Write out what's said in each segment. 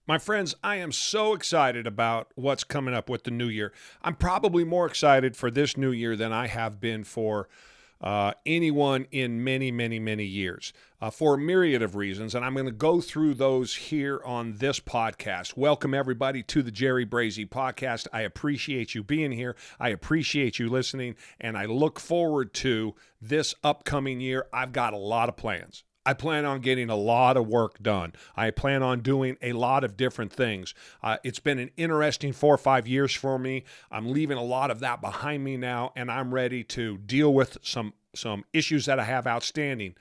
My friends, I am so excited about what's coming up with the new year. I'm probably more excited for this new year than I have been for anyone in many, many, many years for a myriad of reasons. And I'm going to go through those here on this podcast. Welcome, everybody, to the Brazie podcast. I appreciate you being here. I appreciate you listening. And I look forward to this upcoming year. I've got a lot of plans. I plan on getting a lot of work done. I plan on doing a lot of different things. It's been an interesting 4 or 5 years for me. I'm leaving a lot of that behind me now, and I'm ready to deal with some issues that I have outstanding,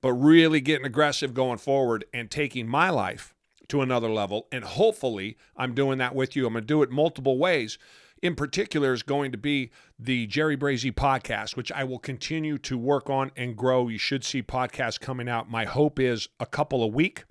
but really getting aggressive going forward and taking my life to another level. And hopefully I'm doing that with you. I'm going to do it multiple ways. In particular is going to be the Brazie podcast, which I will continue to work on and grow. You should see podcasts coming out. My hope is a couple a week.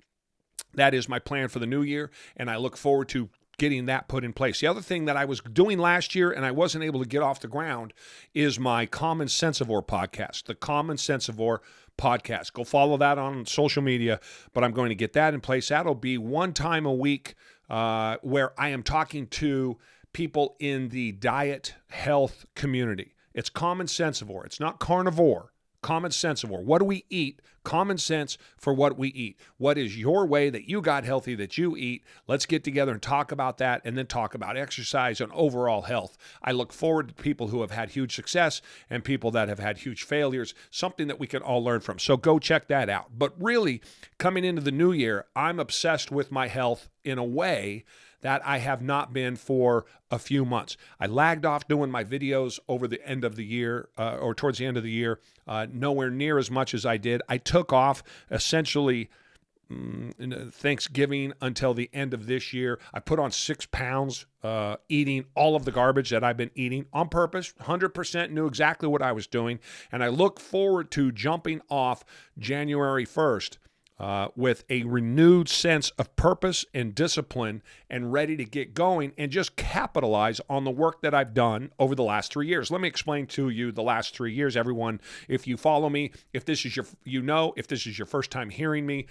That is my plan for the new year, and I look forward to getting that put in place. The other thing that I was doing last year and I wasn't able to get off the ground is my Common Sensivore podcast, the Common Sensivore podcast. Go follow that on social media, but I'm going to get that in place. That'll be one time a week where I am talking to people in the diet health community. It's Common Sensivore. It's not carnivore. Common Sensivore. What do we eat? Common sense for what we eat. What is your way that you got healthy, that you eat? Let's get together and talk about that, and then talk about exercise and overall health. I look forward to people who have had huge success and people that have had huge failures, something that we can all learn from. So go check that out. But really, coming into the new year, I'm obsessed with my health in a way that I have not been for a few months. I lagged off doing my videos over the end of the year or towards the end of the year, nowhere near as much as I did. I took off essentially Thanksgiving until the end of this year. I put on 6 pounds eating all of the garbage that I've been eating on purpose, 100% knew exactly what I was doing. And I look forward to jumping off January 1st with a renewed sense of purpose and discipline and ready to get going and just capitalize on the work that I've done over the last 3 years. Let me explain to you the last 3 years, everyone. If you follow me, if this is if this is your first time hearing me,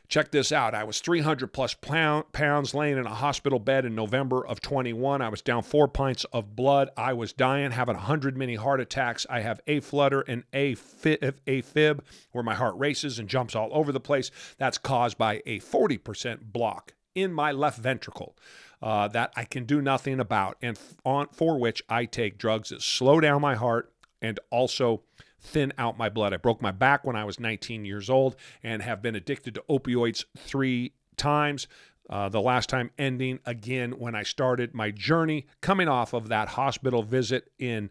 check this out. I was 300 plus pounds laying in a hospital bed in November of 21. I was down 4 pints of blood. I was dying, having 100 mini heart attacks. I have flutter and AFib, where my heart races and jumps all over the place. That's caused by a 40% block in my left ventricle that I can do nothing about, and for which I take drugs that slow down my heart and also thin out my blood. I broke my back when I was 19 years old and have been addicted to opioids 3 times. The last time ending again when I started my journey coming off of that hospital visit in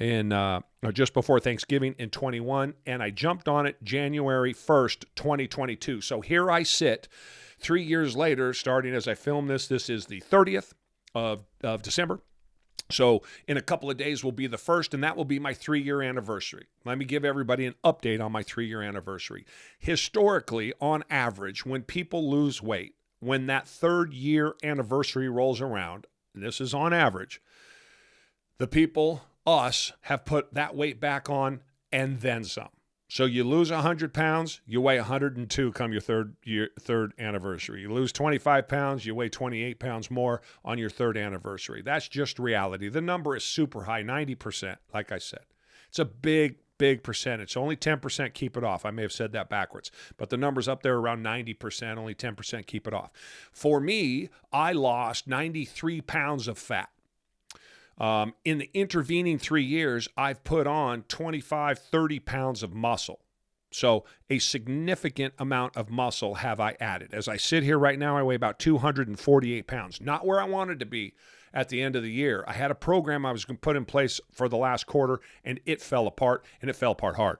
just before Thanksgiving in 21, and I jumped on it January 1st, 2022. So here I sit 3 years later, starting as I film this. This is the 30th of December. So in a couple of days will be the first, and that will be my 3-year anniversary. Let me give everybody an update on my 3-year anniversary. Historically, on average, when people lose weight, when that 3rd year anniversary rolls around, this is on average, the people, us, have put that weight back on and then some. So you lose 100 pounds, you weigh 102 come your third anniversary. You lose 25 pounds, you weigh 28 pounds more on your 3rd anniversary. That's just reality. The number is super high, 90%, like I said. It's a big percentage. Only 10% keep it off. I may have said that backwards, but the number's up there around 90%, only 10% keep it off. For me, I lost 93 pounds of fat. In the intervening 3 years, I've put on 25, 30 pounds of muscle. So a significant amount of muscle have I added. As I sit here right now, I weigh about 248 pounds. Not where I wanted to be at the end of the year. I had a program I was going to put in place for the last quarter, and it fell apart, and it fell apart hard.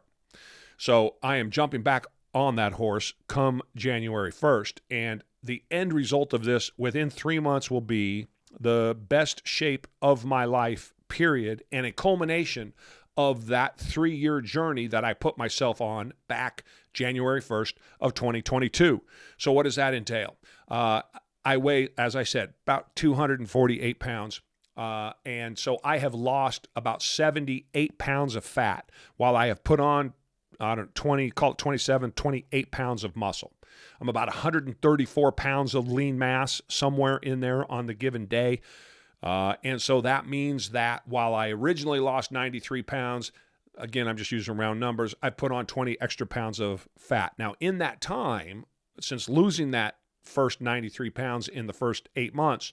So I am jumping back on that horse come January 1st, and the end result of this within 3 months will be the best shape of my life, period, and a culmination of that 3-year journey that I put myself on back January 1st of 2022. So what does that entail? I weigh, as I said, about 248 pounds. And so I have lost about 78 pounds of fat while I have put on, 27, 28 pounds of muscle. I'm about 134 pounds of lean mass somewhere in there on the given day. And so that means that while I originally lost 93 pounds, again, I'm just using round numbers, I put on 20 extra pounds of fat. Now, in that time, since losing that first 93 pounds in the first 8 months,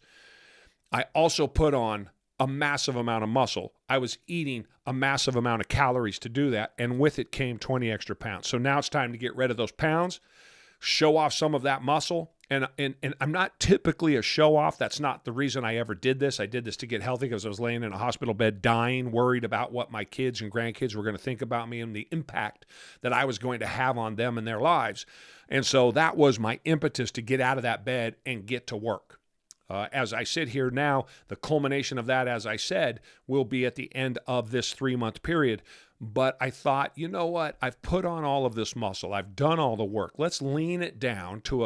I also put on a massive amount of muscle. I was eating a massive amount of calories to do that, and with it came 20 extra pounds. So now it's time to get rid of those pounds, show off some of that muscle. And I'm not typically a show-off. That's not the reason I ever did this. I did this to get healthy because I was laying in a hospital bed dying, worried about what my kids and grandkids were going to think about me and the impact that I was going to have on them and their lives. And so that was my impetus to get out of that bed and get to work. As I sit here now, the culmination of that, as I said, will be at the end of this 3-month period. But I thought, you know what? I've put on all of this muscle. I've done all the work. Let's lean it down to a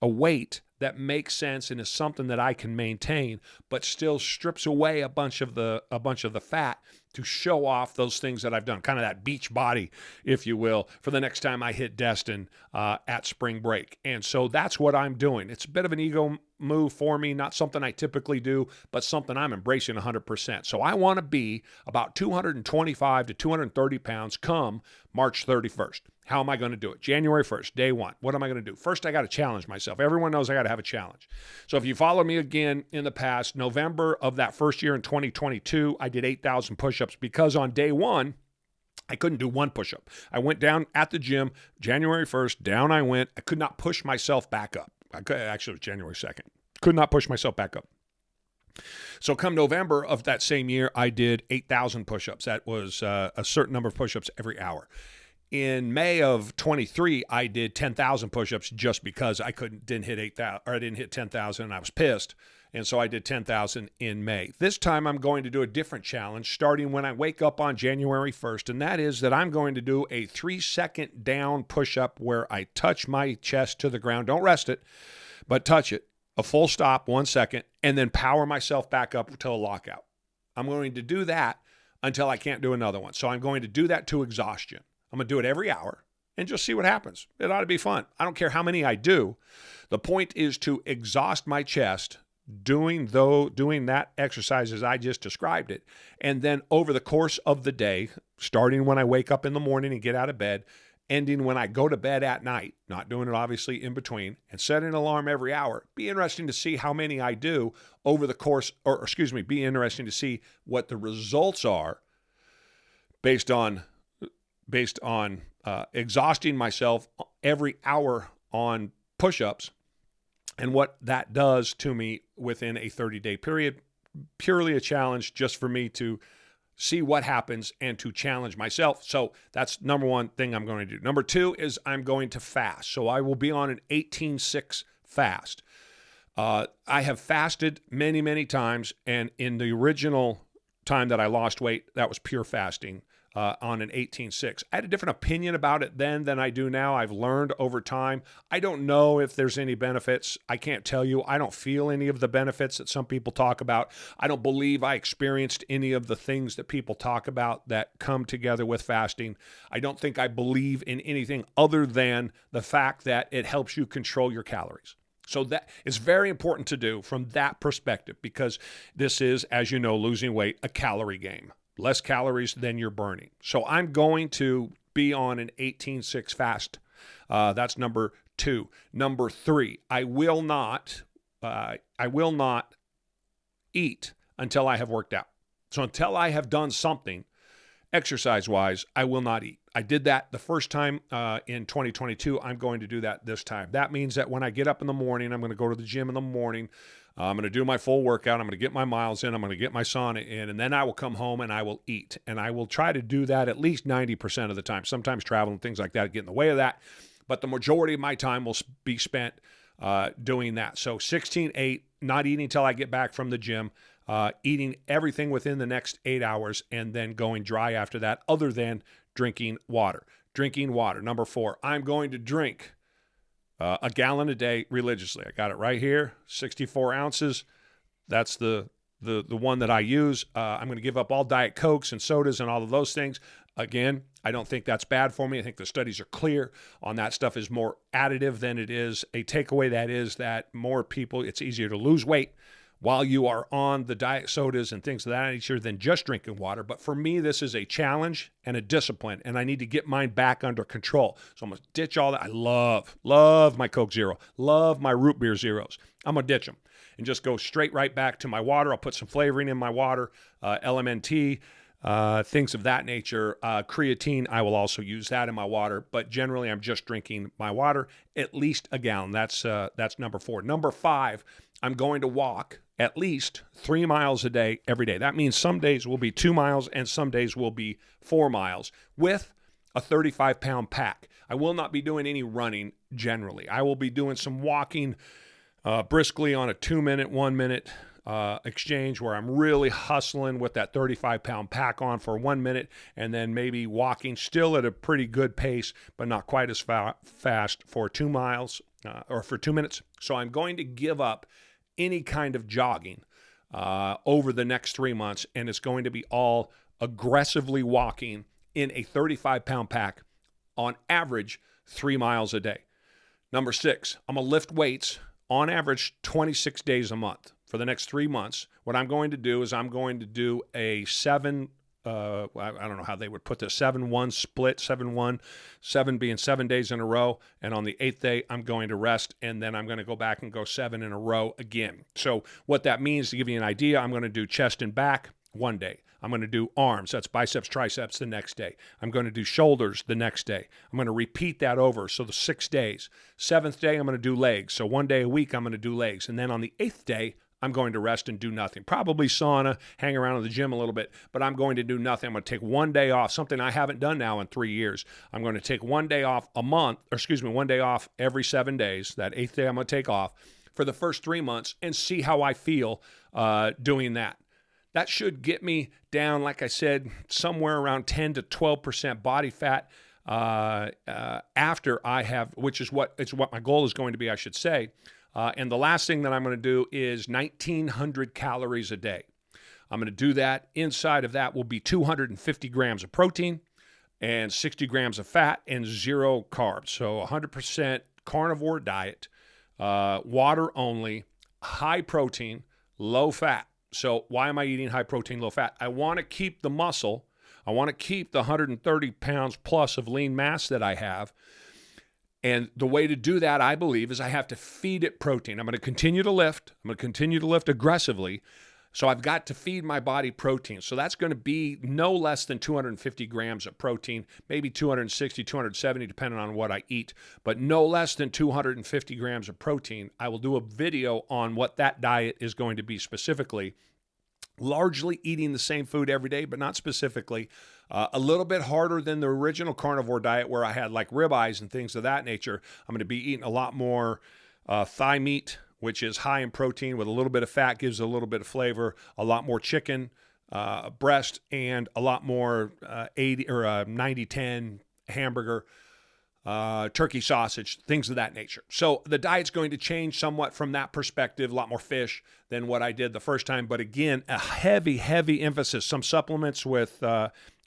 weight that makes sense and is something that I can maintain, but still strips away a bunch of the fat to show off those things that I've done, kind of that beach body, if you will, for the next time I hit Destin at spring break. And so that's what I'm doing. It's a bit of an ego move for me, not something I typically do, but something I'm embracing 100%. So I want to be about 225 to 230 pounds come March 31st. How am I going to do it? January 1st, day one. What am I going to do? First, I got to challenge myself. Everyone knows I got to have a challenge. So if you follow me again in the past, November of that first year in 2022, I did 8,000 push-ups because on day one, I couldn't do one push-up. I went down at the gym, January 1st, down I went. I could not push myself back up. Actually, it was January 2nd. Could not push myself back up. So come November of that same year, I did 8,000 push-ups. That was a certain number of push-ups every hour. In May of 23, I did 10,000 push-ups just because I didn't hit 8,000 or I didn't hit 10,000 and I was pissed. And so I did 10,000 in May. This time I'm going to do a different challenge starting when I wake up on January 1st. And that is that I'm going to do a 3-second down push-up where I touch my chest to the ground. Don't rest it, but touch it. A full stop, 1 second, and then power myself back up until a lockout. I'm going to do that until I can't do another one. So I'm going to do that to exhaustion. I'm going to do it every hour and just see what happens. It ought to be fun. I don't care how many I do. The point is to exhaust my chest doing that exercise as I just described it. And then over the course of the day, starting when I wake up in the morning and get out of bed, ending when I go to bed at night, not doing it obviously in between, and setting an alarm every hour. Be interesting to see how many I do over the course, be interesting to see what the results are based on exhausting myself every hour on push-ups and what that does to me within a 30-day period. Purely a challenge just for me to see what happens and to challenge myself. So that's number one thing I'm going to do. Number two is I'm going to fast. So I will be on an 18-6 fast. I have fasted many, many times, and in the original time that I lost weight, that was pure fasting. On an 18-6. I had a different opinion about it then than I do now. I've learned over time. I don't know if there's any benefits. I can't tell you. I don't feel any of the benefits that some people talk about. I don't believe I experienced any of the things that people talk about that come together with fasting. I don't think I believe in anything other than the fact that it helps you control your calories. So that is very important to do from that perspective because this is, as you know, losing weight, a calorie game. Less calories than you're burning. So I'm going to be on an 18-6 fast. That's number two. Number three, I will not eat until I have worked out. So until I have done something exercise-wise, I will not eat. I did that the first time in 2022. I'm going to do that this time. That means that when I get up in the morning, I'm going to go to the gym in the morning. I'm going to do my full workout. I'm going to get my miles in. I'm going to get my sauna in. And then I will come home and I will eat. And I will try to do that at least 90% of the time. Sometimes travel and things like that get in the way of that. But the majority of my time will be spent doing that. So 16-8, not eating until I get back from the gym, eating everything within the next 8 hours, and then going dry after that, other than drinking water. Drinking water. Number four, I'm going to drink a gallon a day religiously. I got it right here, 64 ounces. That's the one that I use. I'm going to give up all Diet Cokes and sodas and all of those things. Again, I don't think that's bad for me. I think the studies are clear on that stuff is more additive than it is a takeaway. That is that more people, it's easier to lose weight while you are on the diet sodas and things of that nature than just drinking water. But for me, this is a challenge and a discipline, and I need to get mine back under control. So I'm going to ditch all that. I love my Coke Zero, love my root beer zeros. I'm going to ditch them and just go straight right back to my water. I'll put some flavoring in my water, LMNT, things of that nature. Creatine, I will also use that in my water, but generally I'm just drinking my water, at least a gallon. That's number 4. Number 5, I'm going to walk at least 3 miles a day every day. That means some days will be 2 miles and some days will be 4 miles with a 35-pound pack. I will not be doing any running generally. I will be doing some walking briskly on a 2-minute, 1-minute exchange where I'm really hustling with that 35-pound pack on for 1 minute and then maybe walking still at a pretty good pace, but not quite as fast for 2 miles or for 2 minutes. So I'm going to give up any kind of jogging over the next 3 months, and it's going to be all aggressively walking in a 35-pound pack on average 3 miles a day. Number 6, I'm going to lift weights on average 26 days a month. For the next 3 months, what I'm going to do is I'm going to do a 7, I don't know how they would put this, 7-1 split, 7-1, 7 being 7 days in a row. And on the 8th day, I'm going to rest, and then I'm going to go back and go 7 in a row again. So what that means, to give you an idea, I'm going to do chest and back one day. I'm going to do arms, that's biceps, triceps, the next day. I'm going to do shoulders the next day. I'm going to repeat that over, so the 6 days. 7th day, I'm going to do legs. So 1 day a week, I'm going to do legs. And then on the 8th day, I'm going to rest and do nothing. Probably sauna, hang around in the gym a little bit, but I'm going to do nothing. I'm going to take 1 day off, something I haven't done now in 3 years. I'm going to take 1 day off a month, 1 day off every 7 days. That 8th day I'm going to take off for the first 3 months and see how I feel doing that. That should get me down, like I said, somewhere around 10 to 12% body fat after I have, which is what my goal is going to be, I should say. And the last thing that I'm going to do is 1,900 calories a day. I'm going to do that. Inside of that will be 250 grams of protein and 60 grams of fat and 0 carbs. So 100% carnivore diet, water only, high protein, low fat. So why am I eating high protein, low fat? I want to keep the muscle. I want to keep the 130 pounds plus of lean mass that I have. And the way to do that, I believe, is I have to feed it protein. I'm going to continue to lift. I'm going to continue to lift aggressively. So I've got to feed my body protein. So that's going to be no less than 250 grams of protein, maybe 260, 270, depending on what I eat, but no less than 250 grams of protein. I will do a video on what that diet is going to be specifically. Largely eating the same food every day, but not specifically. A little bit harder than the original carnivore diet where I had like ribeyes and things of that nature. I'm going to be eating a lot more thigh meat, which is high in protein with a little bit of fat, gives a little bit of flavor, a lot more chicken, breast, and a lot more 80 or 90-10 hamburger, turkey sausage, things of that nature. So the diet's going to change somewhat from that perspective, a lot more fish than what I did the first time. But again, a heavy emphasis, some supplements with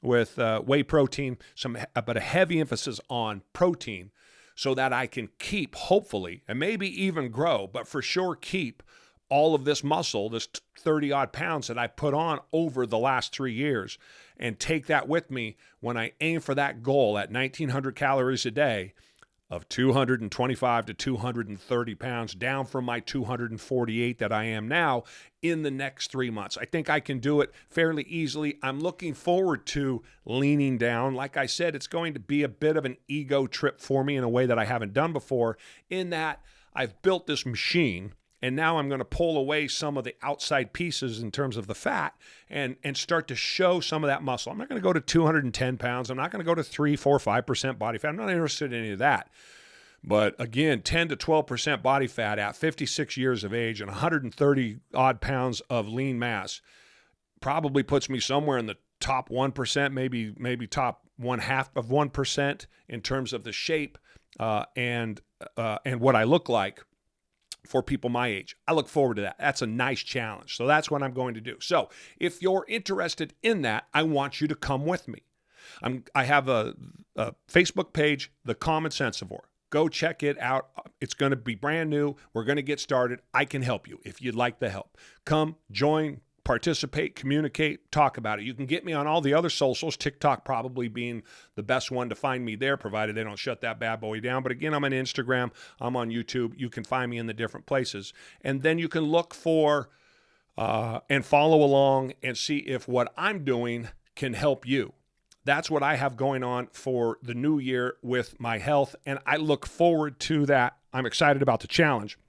whey protein, but a heavy emphasis on protein so that I can keep, hopefully, and maybe even grow, but for sure keep all of this muscle, this 30-odd pounds that I put on over the last 3 years, and take that with me when I aim for that goal at 1,900 calories a day of 225 to 230 pounds, down from my 248 that I am now in the next 3 months. I think I can do it fairly easily. I'm looking forward to leaning down. Like I said, it's going to be a bit of an ego trip for me in a way that I haven't done before, in that I've built this machine, and now I'm going to pull away some of the outside pieces in terms of the fat and start to show some of that muscle. I'm not going to go to 210 pounds. I'm not going to go to 3, 4, 5% body fat. I'm not interested in any of that. But again, 10 to 12% body fat at 56 years of age and 130 odd pounds of lean mass probably puts me somewhere in the top 1%, maybe top 0.5% in terms of the shape and what I look like for people my age. I look forward to that. That's a nice challenge. So that's what I'm going to do. So if you're interested in that, I want you to come with me. I have a Facebook page, The Common Sensivore. Go check it out. It's going to be brand new. We're going to get started. I can help you if you'd like the help. Come, join, participate, communicate, talk about it. You can get me on all the other socials, TikTok probably being the best one to find me there, provided they don't shut that bad boy down. But again, I'm on Instagram. I'm on YouTube. You can find me in the different places. And then you can look for and follow along and see if what I'm doing can help you. That's what I have going on for the new year with my health, and I look forward to that. I'm excited about the challenge.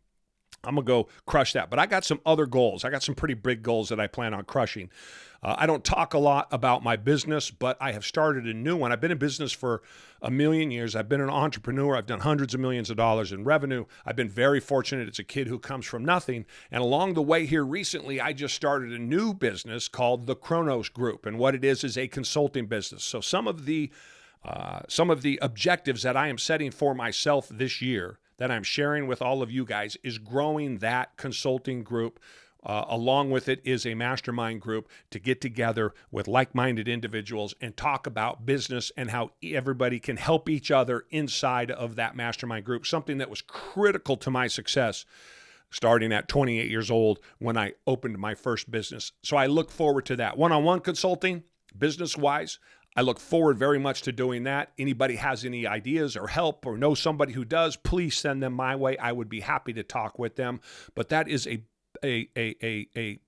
I'm going to go crush that. But I got some other goals. I got some pretty big goals that I plan on crushing. I don't talk a lot about my business, but I have started a new one. I've been in business for a million years. I've been an entrepreneur. I've done hundreds of millions of dollars in revenue. I've been very fortunate. It's a kid who comes from nothing. And along the way here recently, I just started a new business called the Cronos Group. And what it is a consulting business. So some of the objectives that I am setting for myself this year that I'm sharing with all of you guys is growing that consulting group. Along with it is a mastermind group to get together with like-minded individuals and talk about business and how everybody can help each other inside of that mastermind group, something that was critical to my success starting at 28 years old when I opened my first business. So I look forward to that. One-on-one consulting, business-wise, I look forward very much to doing that. Anybody has any ideas or help or know somebody who does, please send them my way. I would be happy to talk with them. But that is a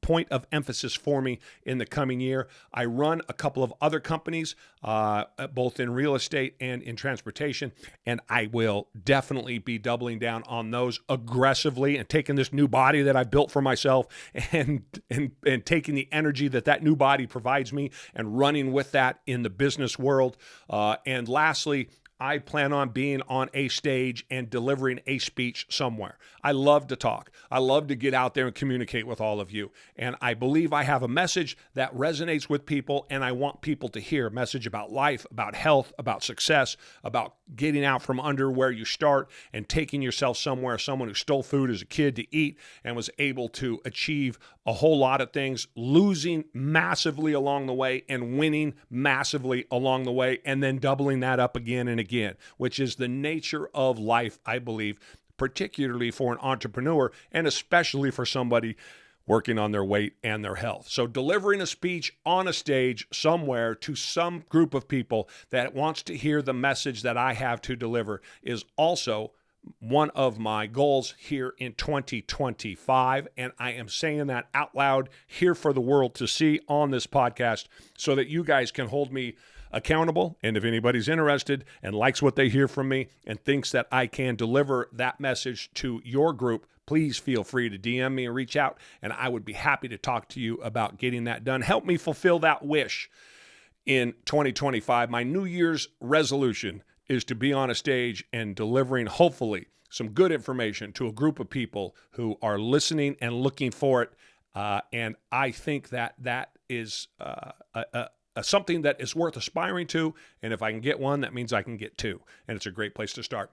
point of emphasis for me in the coming year. I run a couple of other companies, both in real estate and in transportation, and I will definitely be doubling down on those aggressively and taking this new body that I built for myself and taking the energy that new body provides me and running with that in the business world. And lastly, I plan on being on a stage and delivering a speech somewhere. I love to talk. I love to get out there and communicate with all of you. And I believe I have a message that resonates with people, and I want people to hear a message about life, about health, about success, about getting out from under where you start and taking yourself somewhere. Someone who stole food as a kid to eat and was able to achieve a whole lot of things, losing massively along the way and winning massively along the way, and then doubling that up again and again, which is the nature of life, I believe, particularly for an entrepreneur and especially for somebody working on their weight and their health. So delivering a speech on a stage somewhere to some group of people that wants to hear the message that I have to deliver is also one of my goals here in 2025. And I am saying that out loud here for the world to see on this podcast so that you guys can hold me accountable. And if anybody's interested and likes what they hear from me and thinks that I can deliver that message to your group, please feel free to DM me and reach out, and I would be happy to talk to you about getting that done. Help me fulfill that wish in 2025. My New Year's resolution is to be on a stage and delivering, hopefully, some good information to a group of people who are listening and looking for it. And I think that is something that is worth aspiring to. And if I can get one, that means I can get two. And it's a great place to start.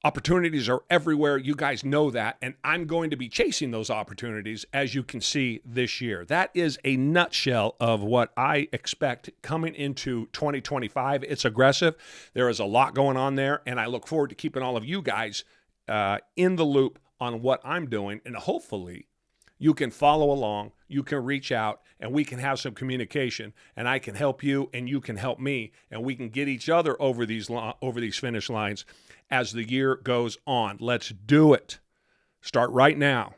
Opportunities are everywhere. You guys know that. And I'm going to be chasing those opportunities, as you can see this year. That is a nutshell of what I expect coming into 2025. It's aggressive. There is a lot going on there. And I look forward to keeping all of you guys in the loop on what I'm doing. And hopefully you can follow along, you can reach out, and we can have some communication, and I can help you and you can help me, and we can get each other over these finish lines as the year goes on. Let's do it. Start right now.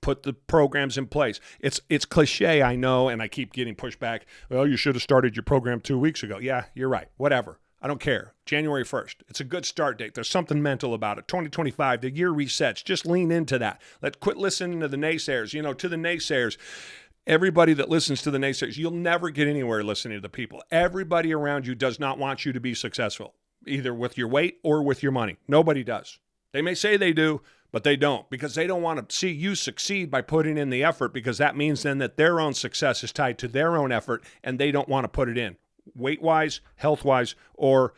Put the programs in place. It's cliche, I know, and I keep getting pushback. Well, you should have started your program 2 weeks ago. Yeah, you're right. Whatever. I don't care. January 1st. It's a good start date. There's something mental about it. 2025, the year resets. Just lean into that. Let's quit listening to the naysayers. To the naysayers. Everybody that listens to the naysayers, you'll never get anywhere listening to the people. Everybody around you does not want you to be successful, either with your weight or with your money. Nobody does. They may say they do, but they don't, because they don't want to see you succeed by putting in the effort, because that means then that their own success is tied to their own effort, and they don't want to put it in. Weight-wise, health-wise, or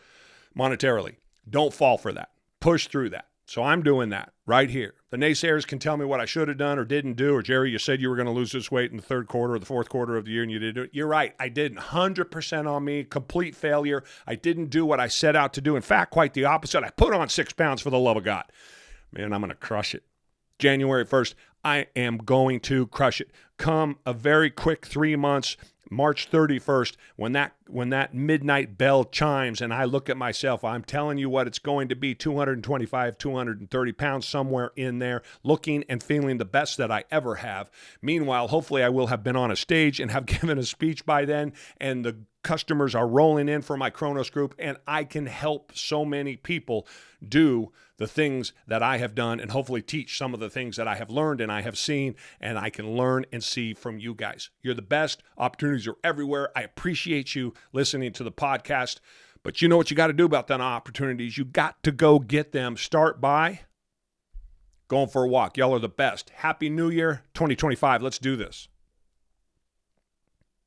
monetarily. Don't fall for that. Push through that. So I'm doing that right here. The naysayers can tell me what I should have done or didn't do, or Jerry, you said you were going to lose this weight in the third quarter or the fourth quarter of the year and you didn't do it. You're right. I didn't. 100% on me. Complete failure. I didn't do what I set out to do. In fact, quite the opposite. I put on 6 pounds for the love of God. Man, I'm going to crush it. January 1st, I am going to crush it. Come a very quick 3 months, March 31st, when that midnight bell chimes and I look at myself, I'm telling you what it's going to be, 225, 230 pounds, somewhere in there, looking and feeling the best that I ever have. Meanwhile, hopefully I will have been on a stage and have given a speech by then, and the customers are rolling in for my Cronos Group, and I can help so many people do the things that I have done and hopefully teach some of the things that I have learned and I have seen, and I can learn and see from you guys. You're the best. Opportunities are everywhere. I appreciate you listening to the podcast, but you know what you got to do about them opportunities. You got to go get them. Start by going for a walk. Y'all are the best. Happy New Year 2025. Let's do this.